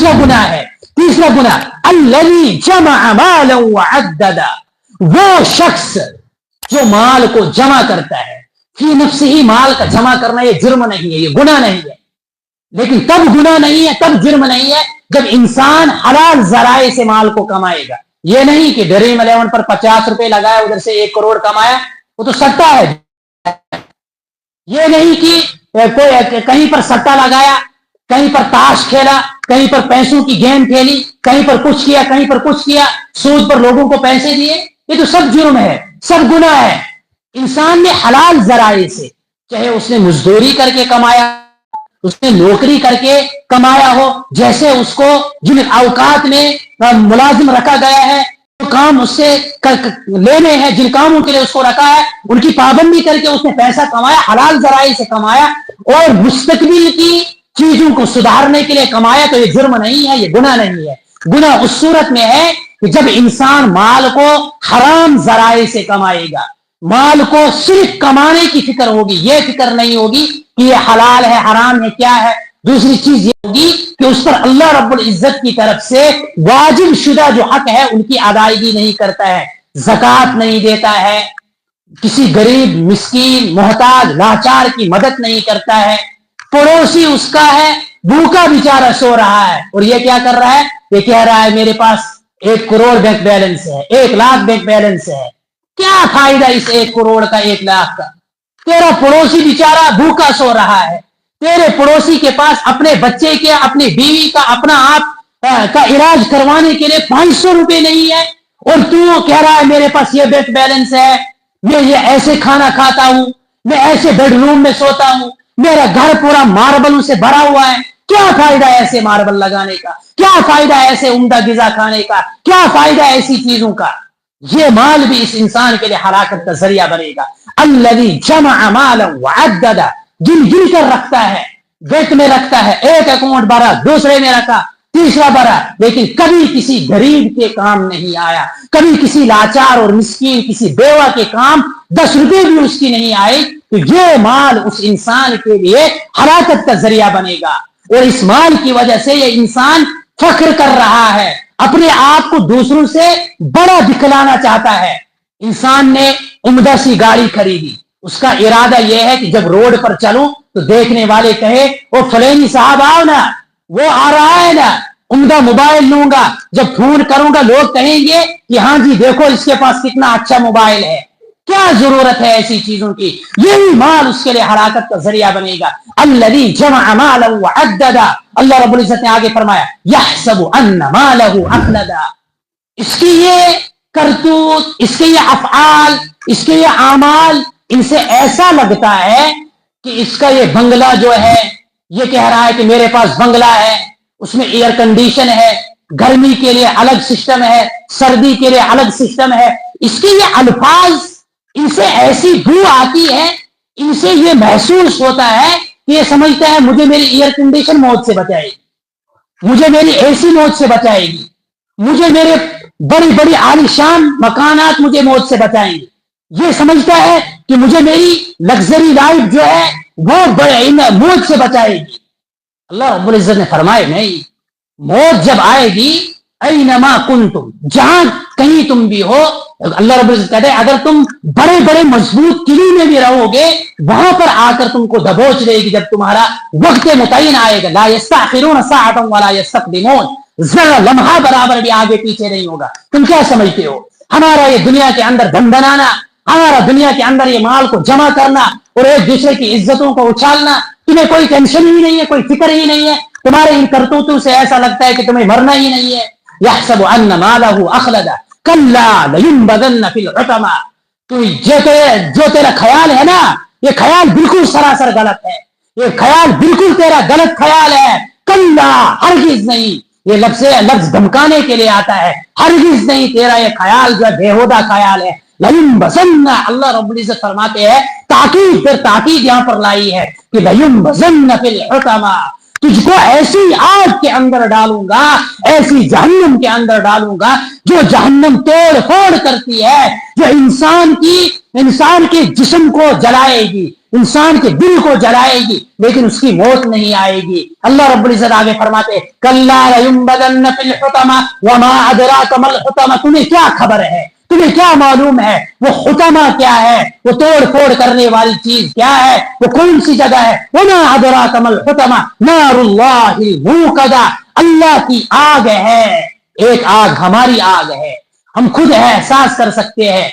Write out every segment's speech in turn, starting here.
दूसरा गुनाह है, तीसरा गुनाह अल्लज़ी जमअ मालन वअद्ददा, वो शख्स जो माल को जमा करता है, फी नफ्सिही, माल का जमा करना ये जुर्म नहीं है, ये गुनाह नहीं है। लेकिन तब गुनाह नहीं है, तब जुर्म नहीं है जब इंसान हलाल जराए से माल को कमाएगा। ये नहीं कि ड्रीम 11 पर 50 रुपए लगाया, उधर से 1 करोड़ कमाया, वो तो सट्टा है। ये नहीं कि कोई कहीं पर सट्टा लगाया, कहीं पर ताश खेला, कहीं पर पैसों की गेम खेली, कहीं पर कुछ किया, कहीं पर कुछ किया, सूद पर लोगों को पैसे दिए, ये तो सब जुर्म है, सब गुनाह है। इंसान ने हलाल जराए से, चाहे उसने मजदूरी करके कमाया, उसने नौकरी करके कमाया हो, जैसे उसको जिन औकात में मुलाजिम रखा गया है, जो काम उससे लेने हैं, जिन कामों के लिए उसको रखा है, उनकी पाबंदी करके उसने पैसा कमाया, हलाल जराए से कमाया और मुस्तकबिल की चीजों को सुधारने के लिए कमाया, तो ये जुर्म नहीं है, ये गुनाह नहीं है। गुनाह उस सूरत में है कि जब इंसान माल को हराम जराए से कमाएगा, माल को सिर्फ कमाने की फिक्र होगी, ये फिक्र नहीं होगी कि ये हलाल है हराम है क्या है। दूसरी चीज ये होगी कि उस पर अल्लाह रब्बुल इज्जत की तरफ से वाजिब शुदा जो हक है उनकी अदायगी नहीं करता है, ज़कात नहीं देता है, किसी गरीब मिस्कीन मोहताज लाचार की मदद नहीं करता है, पड़ोसी उसका है भूखा बेचारा सो रहा है और ये क्या कर रहा है, ये कह रहा है मेरे पास 1 करोड़ बैंक बैलेंस है, 1 लाख बैंक बैलेंस है। क्या फायदा इस 1 करोड़ का 1 लाख का? तेरा पड़ोसी बेचारा भूखा सो रहा है, तेरे पड़ोसी के पास अपने बच्चे के, अपनी बीवी का, अपना आप का इलाज करवाने के लिए 500 रुपए नहीं है और तू कह रहा है मेरे पास ये बैंक बैलेंस है, मैं ये ऐसे खाना खाता हूं, मैं ऐसे बेडरूम में सोता हूं, मेरा घर पूरा मार्बलों से भरा हुआ है। क्या फायदा ऐसे मार्बल लगाने का, क्या फायदा ऐसे उम्दा गिजा खाने का, क्या फायदा ऐसी चीजों का? ये माल भी इस इंसान के लिए हलाकत का जरिया बनेगा। अल्लज़ी जमअ मालन वअद्ददा, गिन गिन कर रखता है, बैंक में रखता है, एक अकाउंट भरा, दूसरे में रखा, तीसरा भरा, लेकिन कभी किसी गरीब के काम नहीं आया, कभी किसी लाचार और मिस्कीन, किसी बेवा के काम 10 रुपए भी उसकी नहीं आए, तो ये माल उस इंसान के लिए हलाकत का जरिया बनेगा। और इस माल की वजह से ये इंसान फख्र कर रहा है, अपने आप को दूसरों से बड़ा दिखलाना चाहता है। इंसान ने उम्दा सी गाड़ी खरीदी, उसका इरादा यह है कि जब रोड पर चलूं तो देखने वाले कहे वो फलानी साहब आओ ना, वो आ रहा है ना, उम्दा मोबाइल लूंगा, जब फोन करूंगा लोग कहेंगे कि हाँ जी देखो इसके पास कितना अच्छा मोबाइल है। क्या जरूरत है ऐसी चीजों की? यही माल उसके लिए हलाकत का जरिया बनेगा। अल्लज़ी जमअ मालन वअद्ददा, अल्लाह रब्बुल इज्जत ने आगे फरमाया यहसबु अन्ना मालहु अखलदा, इसकी ये करतूत, इसके ये अफ़आल, इसके ये आमाल, इनसे ऐसा लगता है कि इसका ये बंगला जो है, ये कह रहा है कि मेरे पास बंगला है, उसमें एयर कंडीशन है, गर्मी के लिए अलग सिस्टम है, सर्दी के लिए अलग सिस्टम है। इसके ये अल्फाज, इनसे ऐसी बू आती है, इनसे ये महसूस होता है कि ये समझता है मुझे मेरी एयर कंडीशन मौत से बचाएगी, मुझे मेरी एसी मौत से बचाएगी, मुझे मेरे बड़ी बड़ी आलीशान मकानात मुझे मौत से बचाएंगे। ये समझता है कि मुझे मेरी लग्जरी लाइफ जो है वो बड़े मौत से बचाएगी। अल्लाह रब्बुल इज्जत ने फरमाया नहीं, मौत जब आएगी ऐनमा कुंतुम, जहां कहीं तुम भी हो, अल्लाह रब्बुल इज्जत कहते हैं अगर तुम बड़े बड़े मजबूत किले में भी रहोगे, वहां पर आकर तुमको दबोच देगी जब तुम्हारा वक्त मुतय्यन आएगा। ला यस्तअखिरून साअतन वला यस्तक़दिमून, जरा लम्हा बराबर भी आगे पीछे नहीं होगा। तुम क्या समझते हो हमारा ये दुनिया के अंदर धन बनाना, हमारा दुनिया के अंदर ये माल को जमा करना और एक दूसरे की इज्जतों को उछालना, तुम्हें कोई टेंशन ही नहीं है, कोई फिक्र ही नहीं है? तुम्हारे इन करतूतों से ऐसा लगता है कि तुम्हें मरना ही नहीं है। यहसबु अन्ना मालहु अखलदा कल्ला लयुनबज़न्न फिल हुतमा, तो जो तेरा ख्याल है ना, ये ख्याल बिल्कुल सरासर गलत है, ये ख्याल बिल्कुल तेरा गलत ख्याल है। कल्ला, हरगिज नहीं, ये लफ्ज धमकाने के लिए आता है, हरगिज नहीं, तेरा ये ख्याल जो है बेहुदा ख्याल है। लयुनबज़न्न, अल्लाह रब्बुल इज्जत फरमाते हैं, ताकीद पर ताकीद यहां पर लाई है कि लयुनबज़न्न फिल हुतमा, तुझको ऐसी आग के अंदर डालूंगा, ऐसी जहन्नम के अंदर डालूंगा जो जहन्नम तोड़ फोड़ करती है, जो इंसान के जिस्म को जलाएगी, انسان کے دل کو جلائے گی لیکن اس کی موت نہیں آئے گی. اللہ رب العزت آگے فرماتے کلا لینبذن فی الحطمہ وما ادراک ما الحطمہ، تمہیں کیا خبر ہے، تمہیں کیا معلوم ہے وہ حطمہ کیا ہے، وہ توڑ پھوڑ کرنے والی چیز کیا ہے، وہ کون سی جگہ ہے. وما ادراک ما الحطمہ نار اللہ الموقدہ، اللہ کی آگ ہے، ایک آگ ہماری آگ ہے. ہم خود احساس کر سکتے ہیں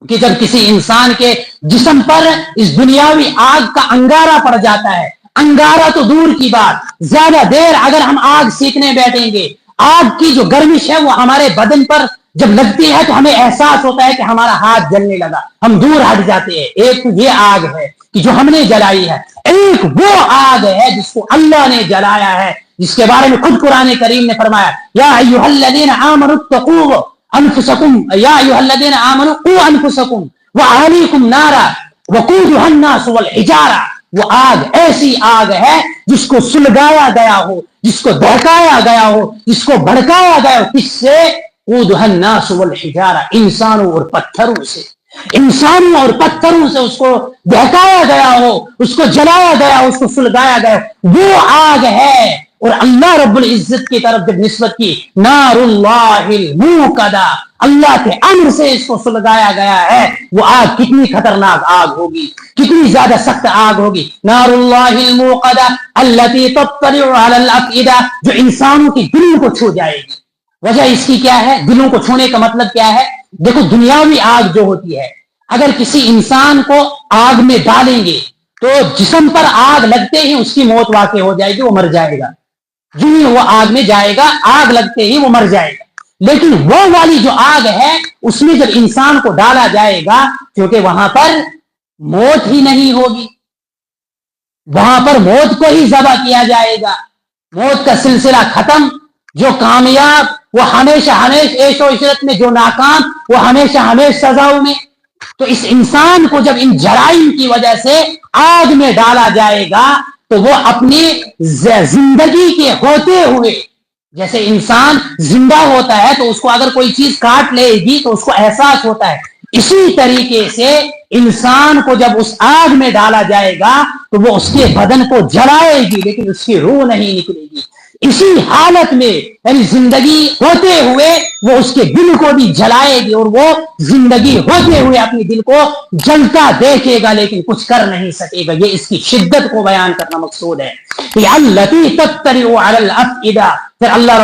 کہ جب کسی انسان کے جسم پر اس دنیاوی آگ کا انگارہ پڑ جاتا ہے، انگارہ تو دور کی بات، زیادہ دیر اگر ہم آگ سیکھنے بیٹھیں گے، آگ کی جو گرمش ہے وہ ہمارے بدن پر جب لگتی ہے تو ہمیں احساس ہوتا ہے کہ ہمارا ہاتھ جلنے لگا، ہم دور ہٹ جاتے ہیں. ایک تو یہ آگ ہے کہ جو ہم نے جلائی ہے، ایک وہ آگ ہے جس کو اللہ نے جلایا ہے، جس کے بارے میں خود قرآن کریم نے فرمایا یا ایھا الذین آمنوا اتقوا انفسکم یا ایھا الذین آمنوا قوا انفسکم واہلیکم نارا وقودھا الناس والحجارہ. وہ آگ ایسی آگ ہے جس کو سلگایا گیا ہو، جس کو دہکایا گیا ہو، جس کو بھڑکایا گیا ہو. کس سے؟ قودھا الناس والحجارہ، انسانوں اور پتھروں سے، انسانوں اور پتھروں سے اس کو دہکایا گیا ہو، اس کو جلایا گیا ہو، اس کو سلگایا گیا ہو، وہ آگ ہے. اور اللہ رب العزت کی طرف جب نسبت کی نار اللہ الموقدہ، اللہ کے امر سے اس کو سلگایا گیا ہے، وہ آگ کتنی خطرناک آگ ہوگی، کتنی زیادہ سخت آگ ہوگی. نار اللہ الموقدہ التی تطلع علی الافئدہ، جو انسانوں کی دلوں کو چھو جائے گی. وجہ اس کی کیا ہے؟ دلوں کو چھونے کا مطلب کیا ہے؟ دیکھو دنیاوی آگ جو ہوتی ہے، اگر کسی انسان کو آگ میں ڈالیں گے تو جسم پر آگ لگتے ہی اس کی موت واقع ہو جائے گی، وہ مر جائے گا. جو ہی وہ آگ میں جائے گا، آگ لگتے ہی وہ مر جائے گا. لیکن وہ والی جو آگ ہے اس میں جب انسان کو ڈالا جائے گا، کیونکہ وہاں پر موت ہی نہیں ہوگی، وہاں پر موت کو ہی ذبح کیا جائے گا، موت کا سلسلہ ختم. جو کامیاب وہ ہمیشہ عیش و عشرت میں، جو ناکام وہ ہمیشہ سزاؤں میں. تو اس انسان کو جب ان جرائم کی وجہ سے آگ میں ڈالا جائے گا تو وہ اپنی زندگی کے ہوتے ہوئے، جیسے انسان زندہ ہوتا ہے تو اس کو اگر کوئی چیز کاٹ لے گی تو اس کو احساس ہوتا ہے، اسی طریقے سے انسان کو جب اس آگ میں ڈالا جائے گا تو وہ اس کے بدن کو جلائے گی لیکن اس کی روح نہیں نکلے گی. اسی حالت میں یعنی زندگی ہوتے ہوئے وہ اس کے دل کو بھی جلائے گی اور وہ زندگی ہوتے ہوئے اپنے دل کو جلتا دیکھے گا لیکن کچھ کر نہیں سکے گا. یہ اس کی شدت کو بیان کرنا مقصود ہے. التی تطلع علی الافئدہ، پھر اللہ